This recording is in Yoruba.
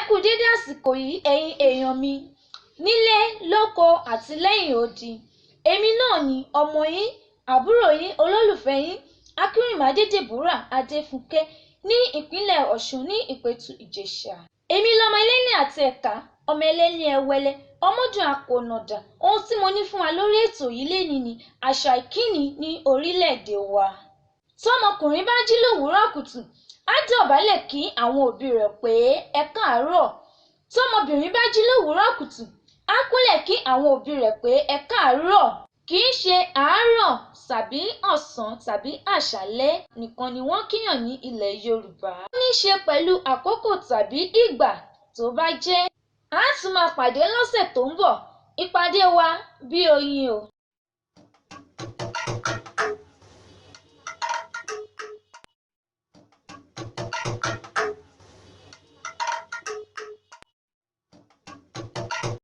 kú dédé àsìkò yìí ẹ̀yin èèyàn mi nílé lóko àti lẹ́yìn odi. Èmi náà ni ọmọ yín, àbúrò yín, olólùfẹ́ yín Akínrìnmádé Deborah Adéfúnkẹ́ ní ìpínlẹ̀ Ọ̀ṣun ní Ìpẹ̀tù Ìjẹ̀ṣà. Èmi lọmọ ẹlẹ́ni àti ẹ̀ka, ọmọ ẹlẹ́ni ẹwẹlẹ, ọmọdún akọ̀nàdà. Ohun tí mo ní fún wa lórí ètò yìí lénìí ni àṣà ìkíni ní orílẹ̀-èdè wa. Tọ́mọkùnrin bá jí lówùúrọ̀ kùtù, á dọ̀bálẹ̀ kí àwọn òbí rẹ̀ pé ẹ káàárọ̀. Tọ́mọbìnrin bá jí lówùúrọ̀ kùtù, á kúnlẹ̀ kí àwọn òbí rẹ̀ pé ẹ káàárọ̀. Kì í ṣe àárọ̀ tàbí ọ̀sán tàbí àṣálẹ́ nìkan ni wọ́n kíyàn ní ilẹ̀ Yorùbá. Ó ní í ṣe pẹ̀lú àkókò tàbí ìgbà tó bá jẹ́. A tún máa pàdé lọ́sẹ̀ tó ń bọ̀. Ìpàdé wa bí oyin o.